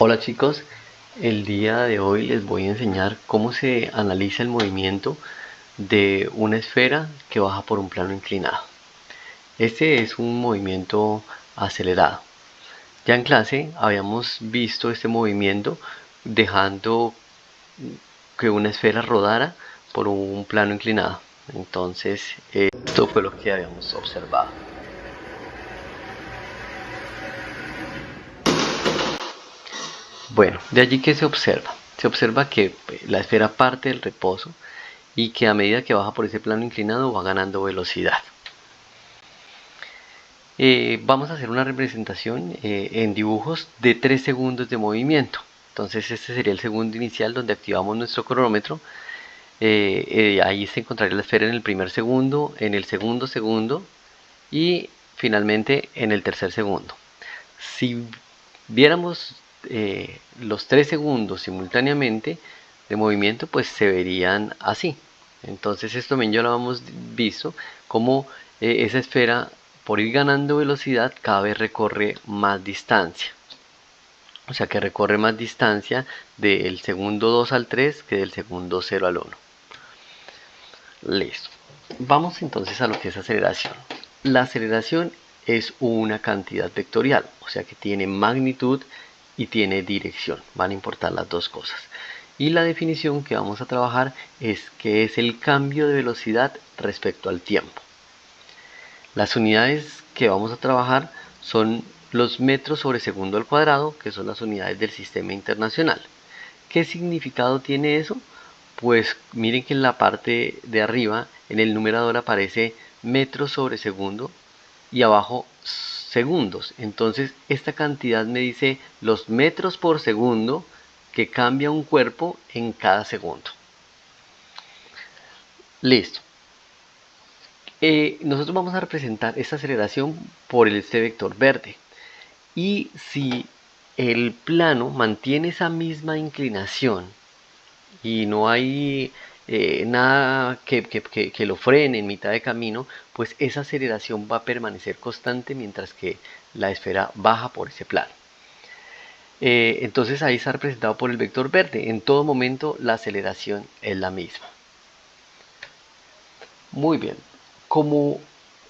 Hola chicos, el día de hoy les voy a enseñar cómo se analiza el movimiento de una esfera que baja por un plano inclinado. Este es un movimiento acelerado. Ya en clase habíamos visto este movimiento dejando que una esfera rodara por un plano inclinado. Entonces, esto fue lo que habíamos observado. Bueno, de allí que se observa. Se observa que la esfera parte del reposo y que a medida que baja por ese plano inclinado va ganando velocidad. Vamos a hacer una representación en dibujos de 3 segundos de movimiento. Entonces este sería el segundo inicial donde activamos nuestro cronómetro. Ahí se encontraría la esfera en el primer segundo, en el segundo segundo y finalmente en el tercer segundo. Si viéramos los 3 segundos simultáneamente de movimiento, pues se verían así. Entonces esto también ya lo hemos visto, como esa esfera, por ir ganando velocidad, cada vez recorre más distancia. O sea que recorre más distancia del segundo 2 al 3 que del segundo 0 al 1. Listo. Vamos entonces a lo que es aceleración. La aceleración es una cantidad vectorial, o sea que tiene magnitud y tiene dirección. Van a importar las dos cosas. Y la definición que vamos a trabajar es que es el cambio de velocidad respecto al tiempo. Las unidades que vamos a trabajar son los metros sobre segundo al cuadrado, que son las unidades del sistema internacional. ¿Qué significado tiene eso? Pues miren que en la parte de arriba, en el numerador aparece metros sobre segundo y abajo segundos. Entonces esta cantidad me dice los metros por segundo que cambia un cuerpo en cada segundo. Listo. Nosotros vamos a representar esta aceleración por este vector verde. Y si el plano mantiene esa misma inclinación y no hay nada que lo frene en mitad de camino, pues esa aceleración va a permanecer constante mientras que la esfera baja por ese plano. Entonces ahí está representado por el vector verde. En todo momento la aceleración es la misma. Muy bien. Como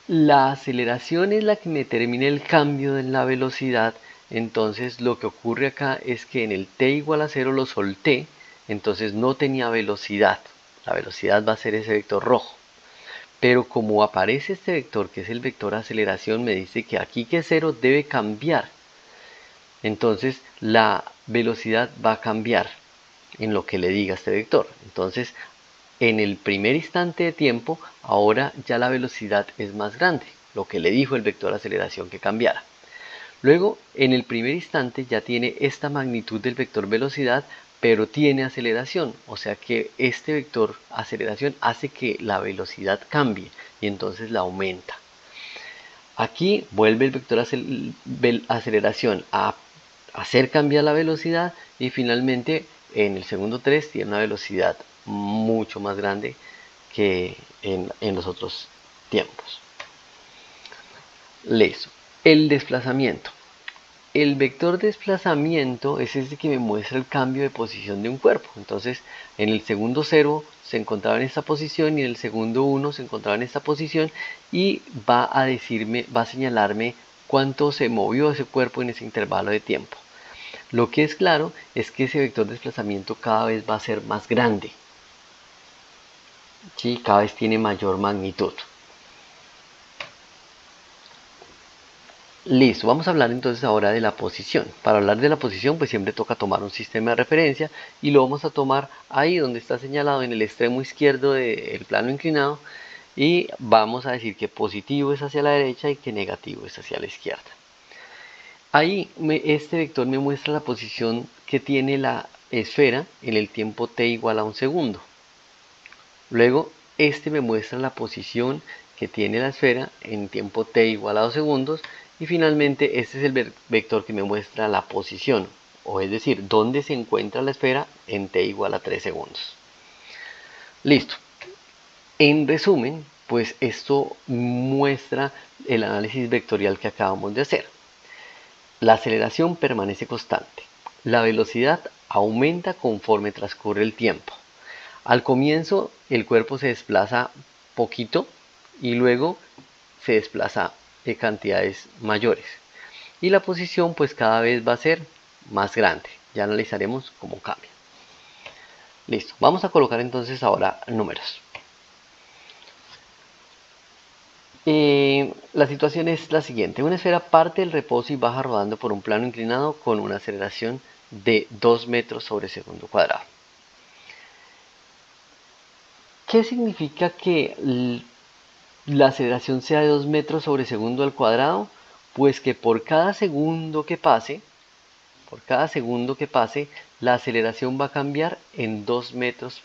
la aceleración es la que me determina el cambio en la velocidad, entonces lo que ocurre acá es que en el t igual a 0 lo solté, entonces no tenía velocidad. La velocidad va a ser ese vector rojo. Pero como aparece este vector, que es el vector aceleración, me dice que aquí que 0 debe cambiar. Entonces la velocidad va a cambiar en lo que le diga este vector. Entonces en el primer instante de tiempo, ahora ya la velocidad es más grande, lo que le dijo el vector aceleración que cambiara. Luego, en el primer instante ya tiene esta magnitud del vector velocidad, pero tiene aceleración, o sea que este vector aceleración hace que la velocidad cambie y entonces la aumenta. Aquí vuelve el vector aceleración a hacer cambiar la velocidad y finalmente en el segundo 3 tiene una velocidad mucho más grande que en los otros tiempos. Listo. El desplazamiento. El vector desplazamiento es este que me muestra el cambio de posición de un cuerpo. Entonces, en el segundo 0 se encontraba en esta posición y en el segundo 1 se encontraba en esta posición y va a decirme, va a señalarme cuánto se movió ese cuerpo en ese intervalo de tiempo. Lo que es claro es que ese vector de desplazamiento cada vez va a ser más grande. ¿Sí? Cada vez tiene mayor magnitud. Listo, vamos a hablar entonces ahora de la posición. Para hablar de la posición, pues siempre toca tomar un sistema de referencia y lo vamos a tomar ahí donde está señalado en el extremo izquierdo del plano inclinado y vamos a decir que positivo es hacia la derecha y que negativo es hacia la izquierda. Ahí este vector me muestra la posición que tiene la esfera en el tiempo t igual a un segundo. Luego, este me muestra la posición que tiene la esfera en tiempo t igual a 2 segundos. Y finalmente, este es el vector que me muestra la posición, o es decir, dónde se encuentra la esfera en t igual a 3 segundos. Listo. En resumen, pues esto muestra el análisis vectorial que acabamos de hacer. La aceleración permanece constante. la velocidad aumenta conforme transcurre el tiempo. Al comienzo el cuerpo se desplaza poquito y luego se desplaza de cantidades mayores. Y la posición pues cada vez va a ser más grande. Ya analizaremos cómo cambia. Listo, vamos a colocar entonces ahora números. La situación es la siguiente. Una esfera parte del reposo y baja rodando por un plano inclinado con una aceleración de 2 metros sobre segundo cuadrado. ¿Qué significa que la aceleración sea de 2 metros sobre segundo al cuadrado? Pues que por cada segundo que pase, la aceleración va a cambiar en 2 metros,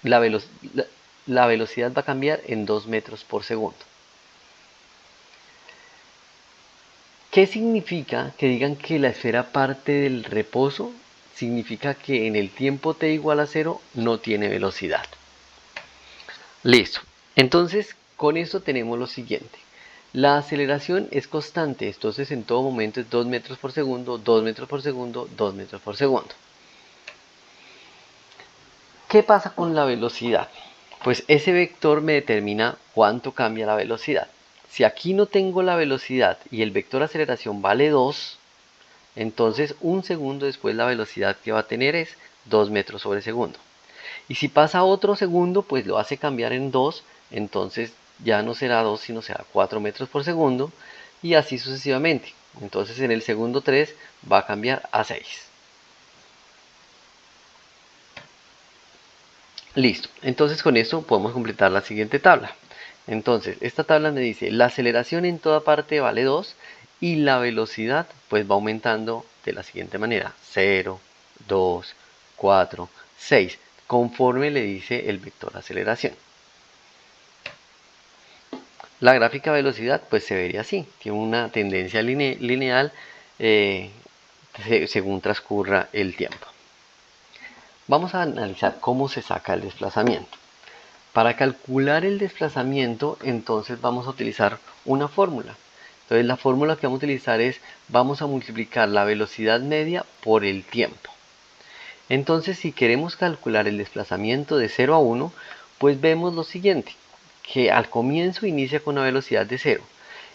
la velocidad va a cambiar en 2 metros por segundo. ¿Qué significa que digan que la esfera parte del reposo? Significa que en el tiempo t igual a 0 no tiene velocidad. Listo. Entonces, con esto tenemos lo siguiente. La aceleración es constante, entonces en todo momento es 2 metros por segundo, 2 metros por segundo, 2 metros por segundo. ¿Qué pasa con la velocidad? Pues ese vector me determina cuánto cambia la velocidad. Si aquí no tengo la velocidad y el vector aceleración vale 2, entonces un segundo después la velocidad que va a tener es 2 metros sobre segundo. Y si pasa otro segundo, pues lo hace cambiar en 2, entonces ya no será 2, sino será 4 metros por segundo, y así sucesivamente. Entonces en el segundo 3 va a cambiar a 6. Listo, entonces con esto podemos completar la siguiente tabla. Entonces, esta tabla me dice, la aceleración en toda parte vale 2 y la velocidad pues va aumentando de la siguiente manera, 0, 2, 4, 6, conforme le dice el vector aceleración. La gráfica velocidad pues se vería así, tiene una tendencia lineal según transcurra el tiempo. Vamos a analizar cómo se saca el desplazamiento. Para calcular el desplazamiento, entonces vamos a utilizar una fórmula. Entonces la fórmula que vamos a utilizar es, vamos a multiplicar la velocidad media por el tiempo. Entonces si queremos calcular el desplazamiento de 0 a 1, pues vemos lo siguiente, que al comienzo inicia con una velocidad de 0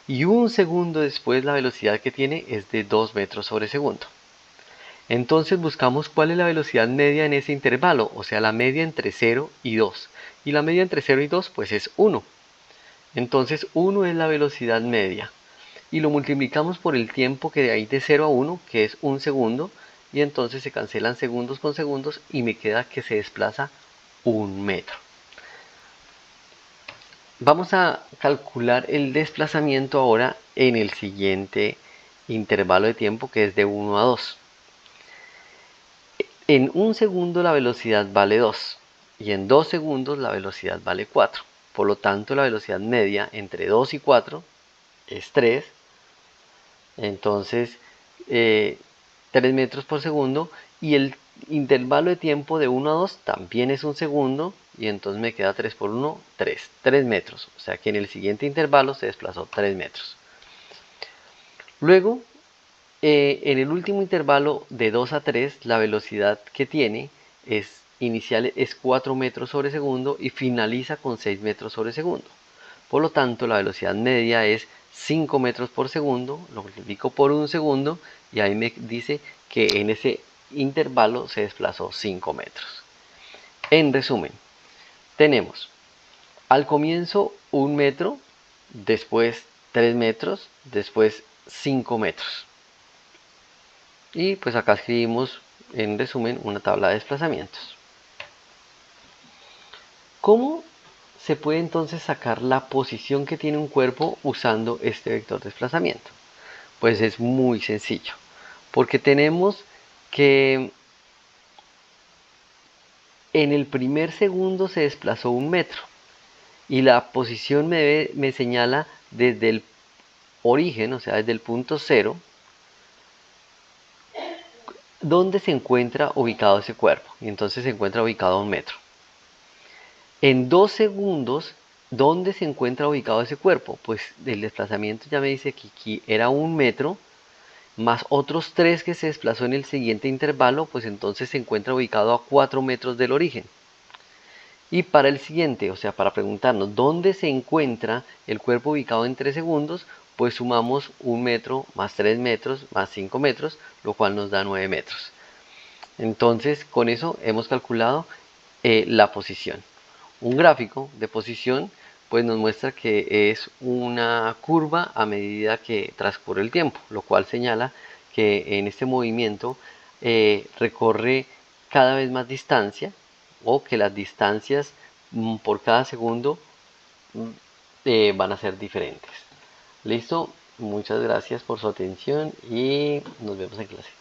y un segundo después la velocidad que tiene es de 2 metros sobre segundo. Entonces buscamos cuál es la velocidad media en ese intervalo, o sea la media entre 0 y 2. Y la media entre 0 y 2 pues es 1. Entonces 1 es la velocidad media. Y lo multiplicamos por el tiempo que de ahí de 0 a 1, que es un segundo. Y entonces se cancelan segundos con segundos y me queda que se desplaza 1 metro. Vamos a calcular el desplazamiento ahora en el siguiente intervalo de tiempo, que es de 1 a 2. En un segundo la velocidad vale 2 y en 2 segundos la velocidad vale 4. Por lo tanto, la velocidad media entre 2 y 4 es 3. Entonces, 3 metros por segundo. Y el intervalo de tiempo de 1 a 2 también es un segundo. Y entonces me queda 3 por 1, 3. 3 metros. O sea que en el siguiente intervalo se desplazó 3 metros. Luego, en el último intervalo de 2 a 3, la velocidad que tiene inicial es 4 metros sobre segundo y finaliza con 6 metros sobre segundo. Por lo tanto, la velocidad media es 5 metros por segundo, lo multiplico por un segundo y ahí me dice que en ese intervalo se desplazó 5 metros. En resumen, tenemos al comienzo 1 metro, después 3 metros, después 5 metros. Y pues acá escribimos en resumen una tabla de desplazamientos. ¿Cómo se puede entonces sacar la posición que tiene un cuerpo usando este vector de desplazamiento? Pues es muy sencillo, porque tenemos que en el primer segundo se desplazó 1 metro y la posición me señala desde el origen, o sea desde el punto 0, dónde se encuentra ubicado ese cuerpo, y entonces se encuentra ubicado a 1 metro. En 2 segundos, ¿dónde se encuentra ubicado ese cuerpo? Pues el desplazamiento ya me dice que aquí era 1 metro más otros 3 que se desplazó en el siguiente intervalo, pues entonces se encuentra ubicado a 4 metros del origen. Y para el siguiente, o sea, para preguntarnos dónde se encuentra el cuerpo ubicado en 3 segundos, pues sumamos 1 metro más 3 metros más 5 metros, lo cual nos da 9 metros. Entonces, con eso hemos calculado la posición. Un gráfico de posición pues nos muestra que es una curva a medida que transcurre el tiempo, lo cual señala que en este movimiento recorre cada vez más distancia, o que las distancias por cada segundo van a ser diferentes. Listo, muchas gracias por su atención y nos vemos en clase.